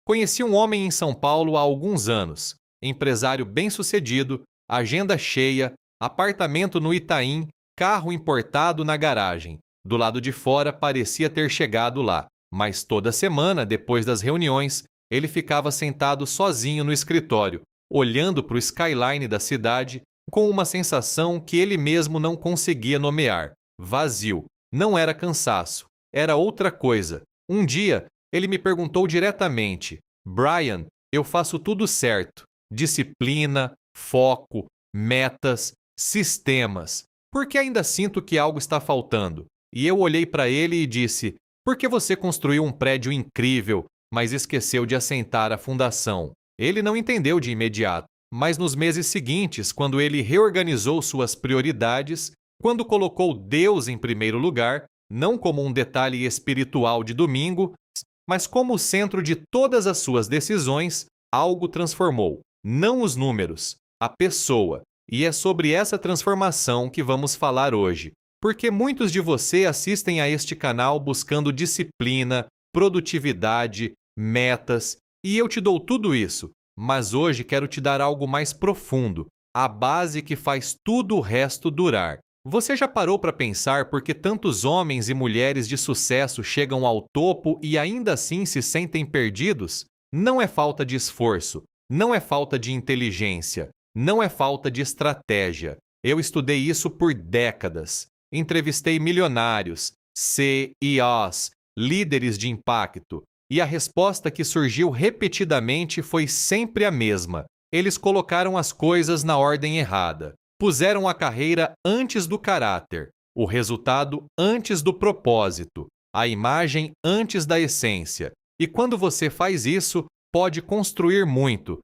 Conheci um homem em São Paulo há alguns anos, empresário bem-sucedido, agenda cheia, apartamento no Itaim, carro importado na garagem. Do lado de fora parecia ter chegado lá, mas toda semana, depois das reuniões, ele ficava sentado sozinho no escritório, olhando para o skyline da cidade, com uma sensação que ele mesmo não conseguia nomear: vazio. Não era cansaço, era outra coisa. Um dia, ele me perguntou diretamente: Brian, eu faço tudo certo. Disciplina, foco, metas, sistemas. Por que ainda sinto que algo está faltando? E eu olhei para ele e disse: por que você construiu um prédio incrível, mas esqueceu de assentar a fundação? Ele não entendeu de imediato, mas nos meses seguintes, quando ele reorganizou suas prioridades, quando colocou Deus em primeiro lugar, não como um detalhe espiritual de domingo, mas como o centro de todas as suas decisões, algo transformou. Não os números, a pessoa. E é sobre essa transformação que vamos falar hoje. Porque muitos de você assistem a este canal buscando disciplina, produtividade, metas, e eu te dou tudo isso. Mas hoje quero te dar algo mais profundo, a base que faz tudo o resto durar. Você já parou para pensar por que tantos homens e mulheres de sucesso chegam ao topo e ainda assim se sentem perdidos? Não é falta de esforço, não é falta de inteligência, não é falta de estratégia. Eu estudei isso por décadas. Entrevistei milionários, CEOs, líderes de impacto, e a resposta que surgiu repetidamente foi sempre a mesma. Eles colocaram as coisas na ordem errada. Puseram a carreira antes do caráter, o resultado antes do propósito, a imagem antes da essência. E quando você faz isso, pode construir muito,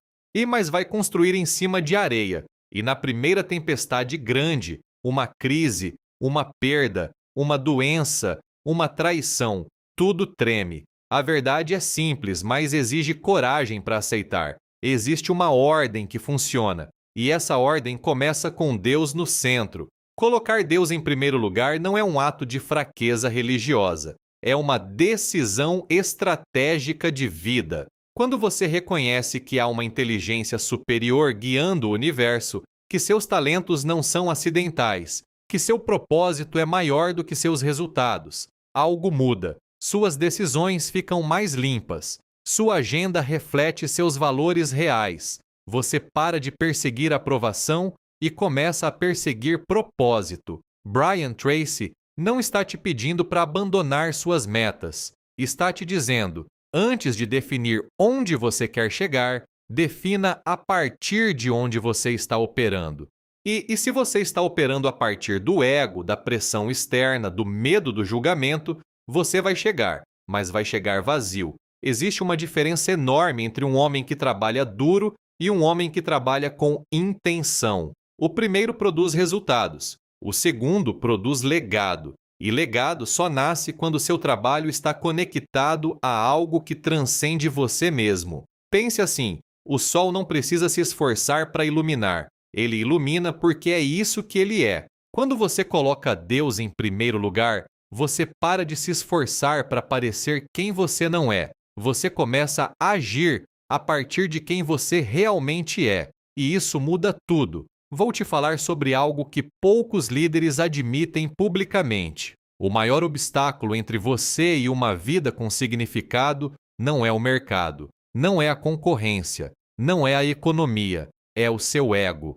mas vai construir em cima de areia. E na primeira tempestade grande, uma crise, uma perda, uma doença, uma traição, tudo treme. A verdade é simples, mas exige coragem para aceitar. Existe uma ordem que funciona. E essa ordem começa com Deus no centro. Colocar Deus em primeiro lugar não é um ato de fraqueza religiosa. É uma decisão estratégica de vida. Quando você reconhece que há uma inteligência superior guiando o universo, que seus talentos não são acidentais, que seu propósito é maior do que seus resultados, algo muda. Suas decisões ficam mais limpas. Sua agenda reflete seus valores reais. Você para de perseguir aprovação e começa a perseguir propósito. Brian Tracy não está te pedindo para abandonar suas metas. Está te dizendo, antes de definir onde você quer chegar, defina a partir de onde você está operando. E se você está operando a partir do ego, da pressão externa, do medo do julgamento, você vai chegar, mas vai chegar vazio. Existe uma diferença enorme entre um homem que trabalha duro e um homem que trabalha com intenção. O primeiro produz resultados, o segundo produz legado. E legado só nasce quando seu trabalho está conectado a algo que transcende você mesmo. Pense assim, o sol não precisa se esforçar para iluminar. Ele ilumina porque é isso que ele é. Quando você coloca Deus em primeiro lugar, você para de se esforçar para parecer quem você não é. Você começa a agir a partir de quem você realmente é. E isso muda tudo. Vou te falar sobre algo que poucos líderes admitem publicamente. O maior obstáculo entre você e uma vida com significado não é o mercado, não é a concorrência, não é a economia, é o seu ego.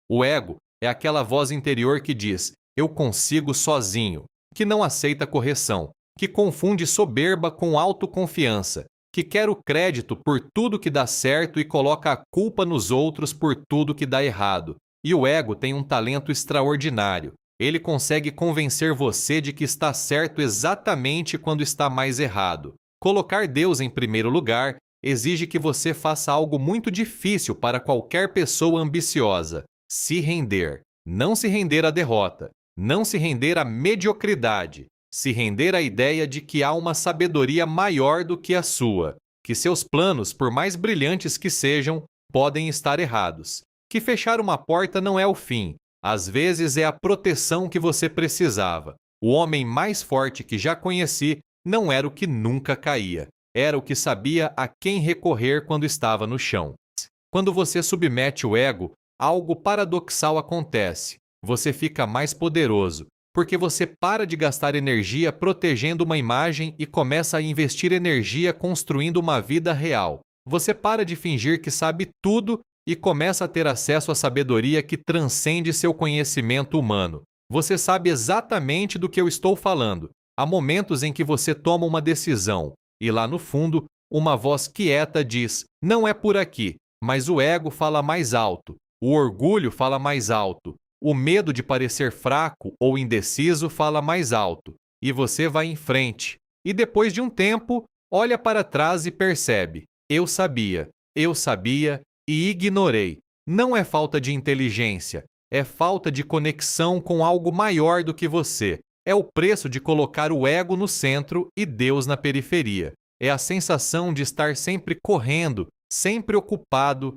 O ego é aquela voz interior que diz: eu consigo sozinho, que não aceita correção, que confunde soberba com autoconfiança, que quer o crédito por tudo que dá certo e coloca a culpa nos outros por tudo que dá errado. E o ego tem um talento extraordinário. Ele consegue convencer você de que está certo exatamente quando está mais errado. Colocar Deus em primeiro lugar exige que você faça algo muito difícil para qualquer pessoa ambiciosa: se render. Não se render à derrota, não se render à mediocridade, se render à ideia de que há uma sabedoria maior do que a sua, que seus planos, por mais brilhantes que sejam, podem estar errados, que fechar uma porta não é o fim, às vezes é a proteção que você precisava. O homem mais forte que já conheci não era o que nunca caía, era o que sabia a quem recorrer quando estava no chão. Quando você submete o ego, algo paradoxal acontece. Você fica mais poderoso, porque você para de gastar energia protegendo uma imagem e começa a investir energia construindo uma vida real. Você para de fingir que sabe tudo e começa a ter acesso à sabedoria que transcende seu conhecimento humano. Você sabe exatamente do que eu estou falando. Há momentos em que você toma uma decisão, e lá no fundo, uma voz quieta diz: não é por aqui, mas o ego fala mais alto, o orgulho fala mais alto, o medo de parecer fraco ou indeciso fala mais alto, e você vai em frente. E depois de um tempo, olha para trás e percebe: eu sabia e ignorei. Não é falta de inteligência, é falta de conexão com algo maior do que você. É o preço de colocar o ego no centro e Deus na periferia. É a sensação de estar sempre correndo, sempre ocupado,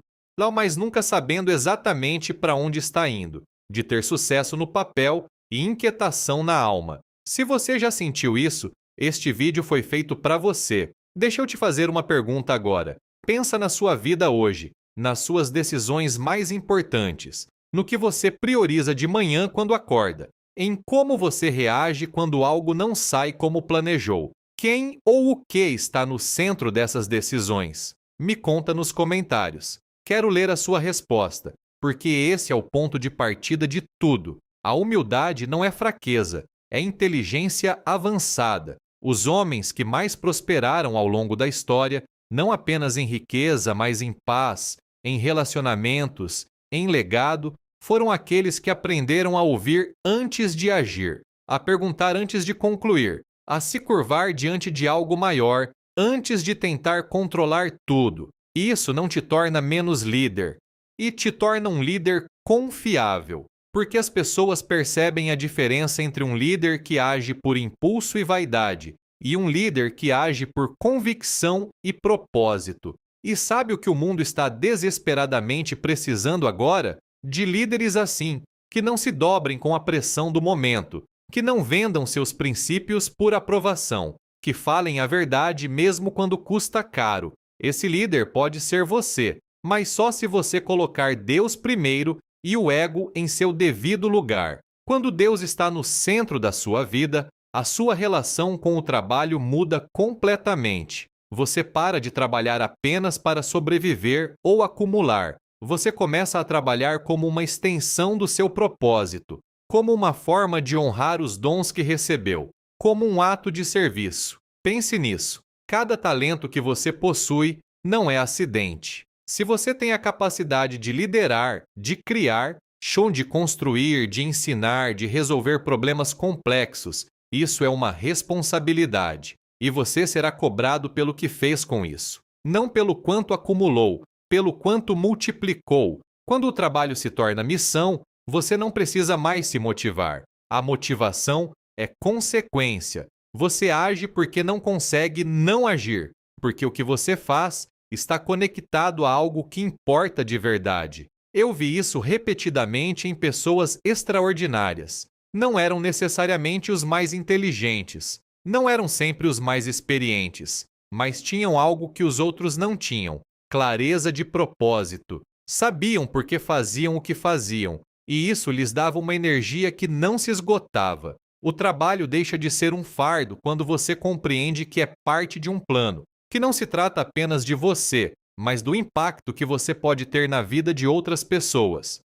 mas nunca sabendo exatamente para onde está indo, de ter sucesso no papel e inquietação na alma. Se você já sentiu isso, este vídeo foi feito para você. Deixa eu te fazer uma pergunta agora. Pensa na sua vida hoje, nas suas decisões mais importantes, no que você prioriza de manhã quando acorda, em como você reage quando algo não sai como planejou. Quem ou o que está no centro dessas decisões? Me conta nos comentários. Quero ler a sua resposta, porque esse é o ponto de partida de tudo. A humildade não é fraqueza, é inteligência avançada. Os homens que mais prosperaram ao longo da história, não apenas em riqueza, mas em paz, em relacionamentos, em legado, foram aqueles que aprenderam a ouvir antes de agir, a perguntar antes de concluir, a se curvar diante de algo maior, antes de tentar controlar tudo. Isso não te torna menos líder, e te torna um líder confiável, porque as pessoas percebem a diferença entre um líder que age por impulso e vaidade, e um líder que age por convicção e propósito. E sabe o que o mundo está desesperadamente precisando agora? De líderes assim, que não se dobrem com a pressão do momento, que não vendam seus princípios por aprovação, que falem a verdade mesmo quando custa caro. Esse líder pode ser você, mas só se você colocar Deus primeiro e o ego em seu devido lugar. Quando Deus está no centro da sua vida, a sua relação com o trabalho muda completamente. Você para de trabalhar apenas para sobreviver ou acumular. Você começa a trabalhar como uma extensão do seu propósito, como uma forma de honrar os dons que recebeu, como um ato de serviço. Pense nisso. Cada talento que você possui não é acidente. Se você tem a capacidade de liderar, de criar, de construir, de ensinar, de resolver problemas complexos, isso é uma responsabilidade. E você será cobrado pelo que fez com isso. Não pelo quanto acumulou, pelo quanto multiplicou. Quando o trabalho se torna missão, você não precisa mais se motivar. A motivação é consequência. Você age porque não consegue não agir, porque o que você faz está conectado a algo que importa de verdade. Eu vi isso repetidamente em pessoas extraordinárias. Não eram necessariamente os mais inteligentes, não eram sempre os mais experientes, mas tinham algo que os outros não tinham: clareza de propósito. Sabiam por que faziam o que faziam, e isso lhes dava uma energia que não se esgotava. O trabalho deixa de ser um fardo quando você compreende que é parte de um plano, que não se trata apenas de você, mas do impacto que você pode ter na vida de outras pessoas.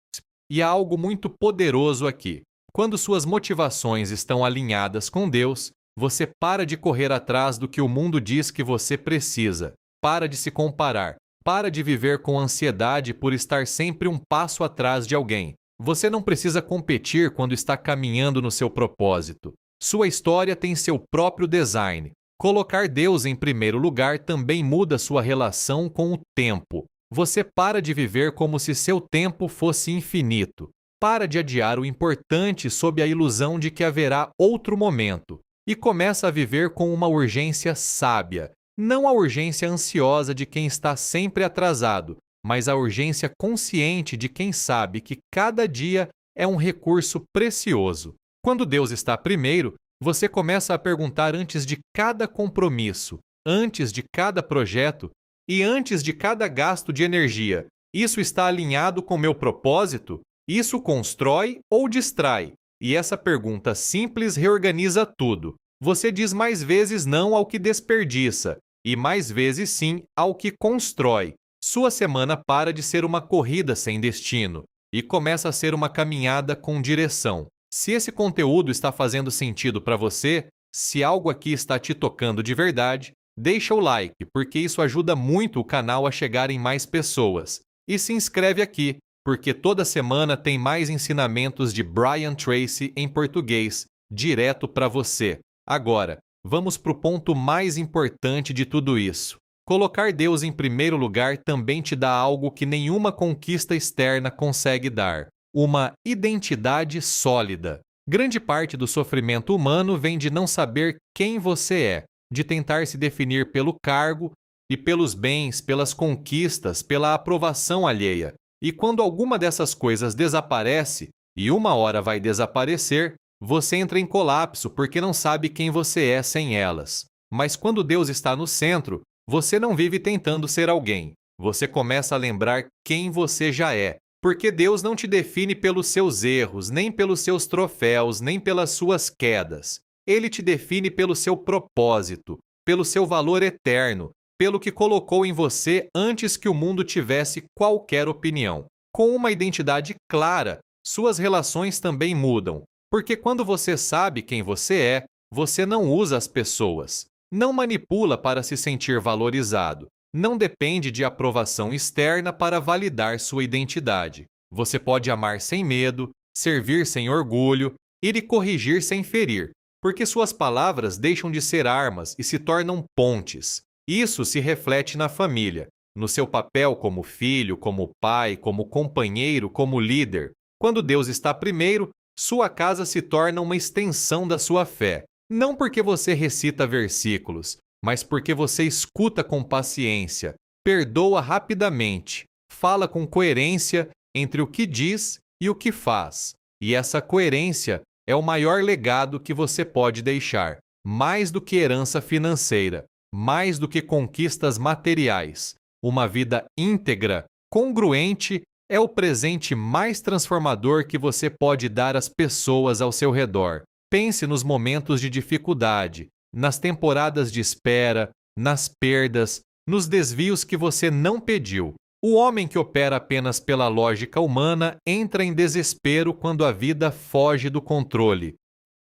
E há algo muito poderoso aqui. Quando suas motivações estão alinhadas com Deus, você para de correr atrás do que o mundo diz que você precisa, para de se comparar, para de viver com ansiedade por estar sempre um passo atrás de alguém. Você não precisa competir quando está caminhando no seu propósito. Sua história tem seu próprio design. Colocar Deus em primeiro lugar também muda sua relação com o tempo. Você para de viver como se seu tempo fosse infinito. Para de adiar o importante sob a ilusão de que haverá outro momento e começa a viver com uma urgência sábia, não a urgência ansiosa de quem está sempre atrasado, mas a urgência consciente de quem sabe que cada dia é um recurso precioso. Quando Deus está primeiro, você começa a perguntar antes de cada compromisso, antes de cada projeto e antes de cada gasto de energia. Isso está alinhado com meu propósito? Isso constrói ou distrai? E essa pergunta simples reorganiza tudo. Você diz mais vezes não ao que desperdiça e mais vezes sim ao que constrói. Sua semana para de ser uma corrida sem destino e começa a ser uma caminhada com direção. Se esse conteúdo está fazendo sentido para você, se algo aqui está te tocando de verdade, deixa o like, porque isso ajuda muito o canal a chegar em mais pessoas. E se inscreve aqui, porque toda semana tem mais ensinamentos de Brian Tracy em português, direto para você. Agora, vamos para o ponto mais importante de tudo isso. Colocar Deus em primeiro lugar também te dá algo que nenhuma conquista externa consegue dar: uma identidade sólida. Grande parte do sofrimento humano vem de não saber quem você é, de tentar se definir pelo cargo e pelos bens, pelas conquistas, pela aprovação alheia. E quando alguma dessas coisas desaparece, e uma hora vai desaparecer, você entra em colapso porque não sabe quem você é sem elas. Mas quando Deus está no centro, você não vive tentando ser alguém. Você começa a lembrar quem você já é. Porque Deus não te define pelos seus erros, nem pelos seus troféus, nem pelas suas quedas. Ele te define pelo seu propósito, pelo seu valor eterno, pelo que colocou em você antes que o mundo tivesse qualquer opinião. Com uma identidade clara, suas relações também mudam. Porque quando você sabe quem você não usa as pessoas. Não manipula para se sentir valorizado. Não depende de aprovação externa para validar sua identidade. Você pode amar sem medo, servir sem orgulho, ir e corrigir sem ferir, porque suas palavras deixam de ser armas e se tornam pontes. Isso se reflete na família, no seu papel como filho, como pai, como companheiro, como líder. Quando Deus está primeiro, sua casa se torna uma extensão da sua fé. Não porque você recita versículos, mas porque você escuta com paciência, perdoa rapidamente, fala com coerência entre o que diz e o que faz. E essa coerência é o maior legado que você pode deixar, mais do que herança financeira, mais do que conquistas materiais. Uma vida íntegra, congruente, é o presente mais transformador que você pode dar às pessoas ao seu redor. Pense nos momentos de dificuldade, nas temporadas de espera, nas perdas, nos desvios que você não pediu. O homem que opera apenas pela lógica humana entra em desespero quando a vida foge do controle.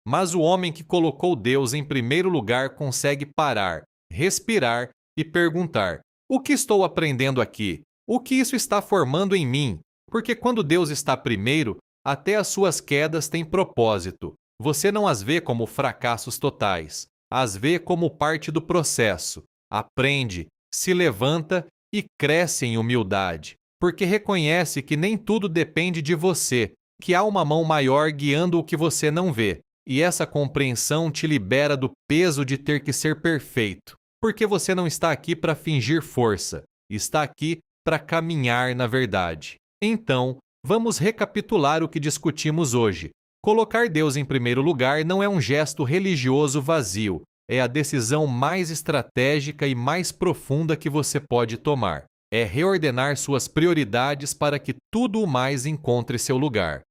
Mas o homem que colocou Deus em primeiro lugar consegue parar, respirar e perguntar: o que estou aprendendo aqui? O que isso está formando em mim? Porque quando Deus está primeiro, até as suas quedas têm propósito. Você não as vê como fracassos totais, as vê como parte do processo. Aprende, se levanta e cresce em humildade, porque reconhece que nem tudo depende de você, que há uma mão maior guiando o que você não vê. E essa compreensão te libera do peso de ter que ser perfeito, porque você não está aqui para fingir força, está aqui para caminhar na verdade. Então, vamos recapitular o que discutimos hoje. Colocar Deus em primeiro lugar não é um gesto religioso vazio, é a decisão mais estratégica e mais profunda que você pode tomar. É reordenar suas prioridades para que tudo o mais encontre seu lugar.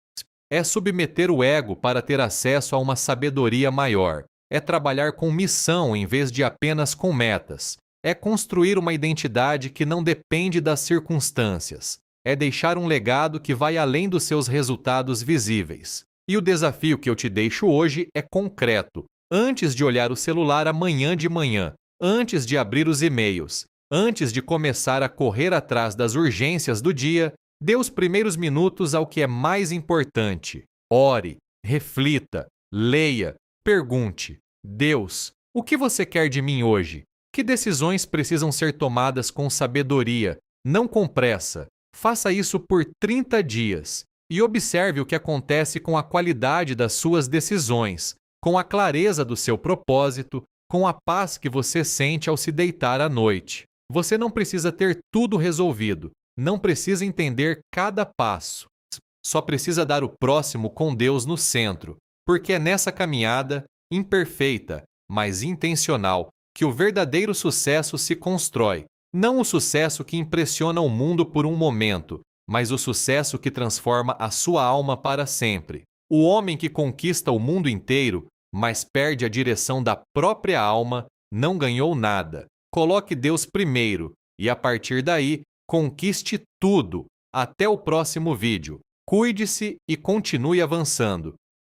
É submeter o ego para ter acesso a uma sabedoria maior. É trabalhar com missão em vez de apenas com metas. É construir uma identidade que não depende das circunstâncias. É deixar um legado que vai além dos seus resultados visíveis. E o desafio que eu te deixo hoje é concreto. Antes de olhar o celular amanhã de manhã, antes de abrir os e-mails, antes de começar a correr atrás das urgências do dia, dê os primeiros minutos ao que é mais importante. Ore, reflita, leia, pergunte: Deus, o que você quer de mim hoje? Que decisões precisam ser tomadas com sabedoria, não com pressa? Faça isso por 30 dias e observe o que acontece com a qualidade das suas decisões, com a clareza do seu propósito, com a paz que você sente ao se deitar à noite. Você não precisa ter tudo resolvido, não precisa entender cada passo. Só precisa dar o próximo com Deus no centro, porque é nessa caminhada, imperfeita, mas intencional, que o verdadeiro sucesso se constrói. Não o sucesso que impressiona o mundo por um momento, mas o sucesso que transforma a sua alma para sempre. O homem que conquista o mundo inteiro, mas perde a direção da própria alma, não ganhou nada. Coloque Deus primeiro e, a partir daí, conquiste tudo. Até o próximo vídeo. Cuide-se e continue avançando.